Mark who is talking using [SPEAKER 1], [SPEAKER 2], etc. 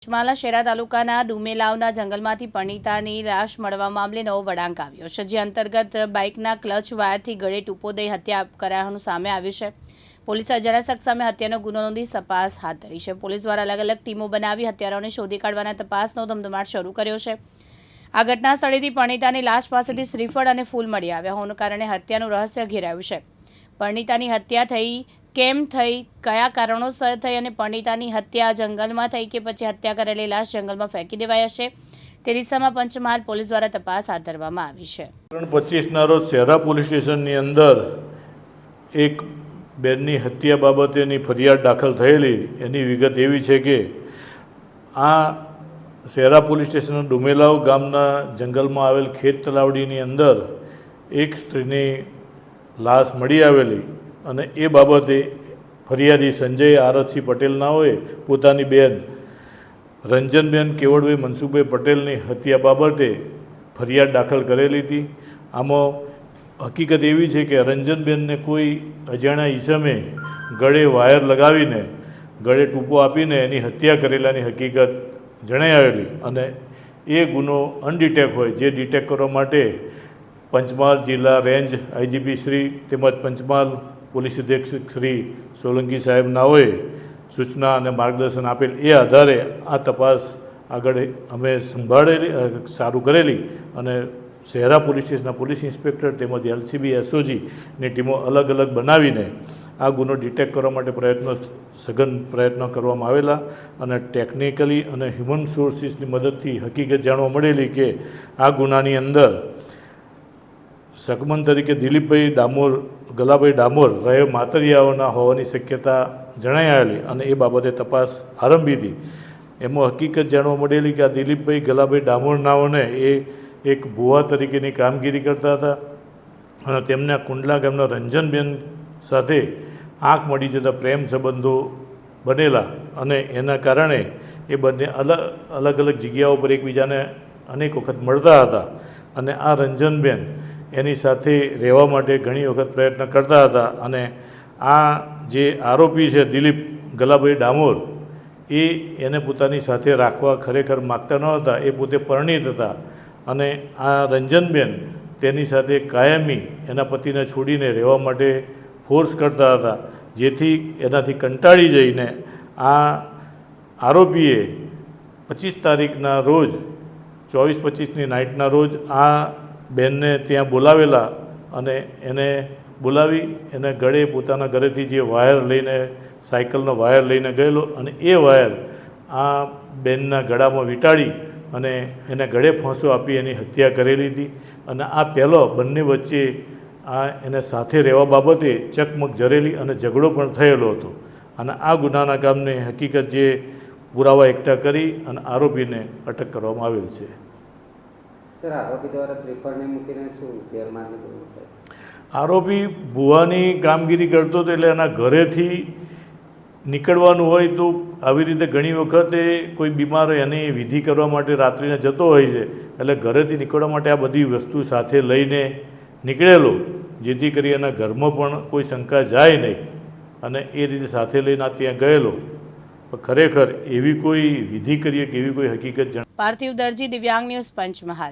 [SPEAKER 1] પંચમહાલ શહેરા તાલુકાના દુમેલાવના જંગલમાંથી પરિણીતાની લાશ મળવા મામલે નવો વળાંક આવ્યો છે, જે અંતર્ગત બાઇકના ક્લચ વાયરથી ગળે ટૂંપો દઈ હત્યા કરાયાનું સામે આવ્યું છે। પોલીસે અજાણ્યા શખ્સ સામે હત્યાનો ગુનો નોંધી તપાસ હાથ ધરી છે। પોલીસ દ્વારા અલગ અલગ ટીમો બનાવી હત્યારાઓને શોધી કાઢવાના તપાસનો ધમધમાટ શરૂ કર્યો છે। આ ઘટના સ્થળેથી પરિણીતાની લાશ પાસેથી શ્રીફળ અને ફૂલ મળી આવ્યા હોવાને કારણે હત્યાનું રહસ્ય ઘેરાયું છે। પરિણીતાની હત્યા થઈ કેમ થઈ, કયા કારણોસર થઈ અને પરિણીતાની હત્યા જંગલમાં થઈ કે પછી હત્યા કરેલી લાશ જંગલમાં ફેંકી દેવાઈ હશે, તે દિશામાં પંચમહાલ પોલીસ દ્વારા તપાસ હાથ ધરવામાં આવી છે।
[SPEAKER 2] 25ના રોજ શહેરા પોલીસ સ્ટેશનની અંદર એક બેનની હત્યા બાબતેની ફરિયાદ દાખલ થયેલી। એની વિગત એવી છે કે આ શહેરા પોલીસ સ્ટેશનના ડુમેલાવ ગામના જંગલમાં આવેલ ખેત તલાવડીની અંદર એક સ્ત્રીની લાશ મળી આવેલી અને એ બાબતે ફરિયાદી સંજય આરતસિંહ પટેલ નાઓએ પોતાની બેન રંજનબેન કેવડભાઈ મનસુખભાઈ પટેલની હત્યા બાબતે ફરિયાદ દાખલ કરેલી હતી। આમાં હકીકત એવી છે કે રંજનબેનને કોઈ અજાણ્યા ઈસમે ગળે વાયર લગાવીને ગળે ટૂંપો આપીને એની હત્યા કરેલાની હકીકત જણાઈ આવેલી અને એ ગુનો અનડિટેક હોય જે ડિટેક્ટ કરવા માટે પંચમહાલ જિલ્લા રેન્જ આઈજીપી શ્રી તેમજ પંચમહાલ પોલીસ અધિક્ષક શ્રી સોલંકી સાહેબ નાઓએ સૂચના અને માર્ગદર્શન આપેલ। એ આધારે આ તપાસ આગળ અમે સંભાળેલી સારું કરેલી અને શહેરા પોલીસ સ્ટેશનના પોલીસ ઇન્સ્પેક્ટર તેમજ એલસીબી એસઓજીની ટીમો અલગ અલગ બનાવીને આ ગુનો ડિટેક્ટ કરવા માટે સઘન પ્રયત્નો કરવામાં આવેલા અને ટેકનિકલી અને હ્યુમન સોર્સિસની મદદથી હકીકત જાણવા મળેલી કે આ ગુનાની અંદર શકમન તરીકે દિલીપભાઈ ડામોર ગલાભાઈ ડામોર રહે માતરિયાઓના હોવાની શક્યતા જણાઈ આવેલી અને એ બાબતે તપાસ આરંભી હતી। એમાં હકીકત જાણવા મળેલી કે આ દિલીપભાઈ ગલાભાઈ ડામોર નાઓને એ એક ભુવા તરીકેની કામગીરી કરતા હતા અને તેમના કુંડલા ગામના રંજનબેન સાથે આંખ મળી જતા પ્રેમ સંબંધો બનેલા અને એના કારણે એ બંને અલગ અલગ જગ્યાઓ પર એકબીજાને અનેક વખત મળતા હતા અને આ રંજનબેન એની સાથે રહેવા માટે ઘણી વખત પ્રયત્ન કરતા હતા અને આ જે આરોપી છે દિલીપ ગલાભાઈ ડામોર એને પોતાની સાથે રાખવા ખરેખર માગતા ન હતા। એ પોતે પરિણીત હતા અને આ રંજનબેન તેની સાથે કાયમી એના પતિને છોડીને રહેવા માટે ફોર્સ કરતા હતા, જેથી એનાથી કંટાળી જઈને આ આરોપીએ 25 તારીખના રોજ 24-25ની નાઇટના રોજ આ બેનને ત્યાં બોલાવેલા અને એને બોલાવી એને ગળે પોતાના ઘરેથી જે વાયર લઈને સાયકલનો વાયર લઈને ગયેલો અને એ વાયર આ બેનના ગળામાં વીંટાળી અને એને ગળે ફાંસો આપી એની હત્યા કરેલી હતી અને આ પહેલો બંને વચ્ચે એને સાથે રહેવા બાબતે ચકમક જરેલી અને ઝઘડો પણ થયેલો હતો અને આ ગુનાના કામને હકીકત જે પુરાવા એકઠા કરી અને આરોપીને અટક કરવામાં આવેલ છે।
[SPEAKER 3] સર, આરોપી દ્વારા શ્રીફળને મૂકીને શું ગેરમાર્ગે
[SPEAKER 2] આરોપી ભુવાની કામગીરી કરતો હતો એટલે એના ઘરેથી નીકળવાનું હોય તો આવી રીતે ઘણી વખતે કોઈ બીમાર હોય એની વિધિ કરવા માટે રાત્રિને જતો હોય છે એટલે ઘરેથી નીકળવા માટે આ બધી વસ્તુ સાથે લઈને નીકળેલો, જેથી કરી એના ઘરમાં પણ કોઈ શંકા જાય નહીં અને એ રીતે સાથે લઈને ત્યાં ગયેલો। ખરેખર એવી કોઈ વિધિ કરીએ કે એવી કોઈ હકીકત
[SPEAKER 1] પાર્થિવ દરજી, દિવ્યાંગ ન્યૂઝ, પંચમહાલ।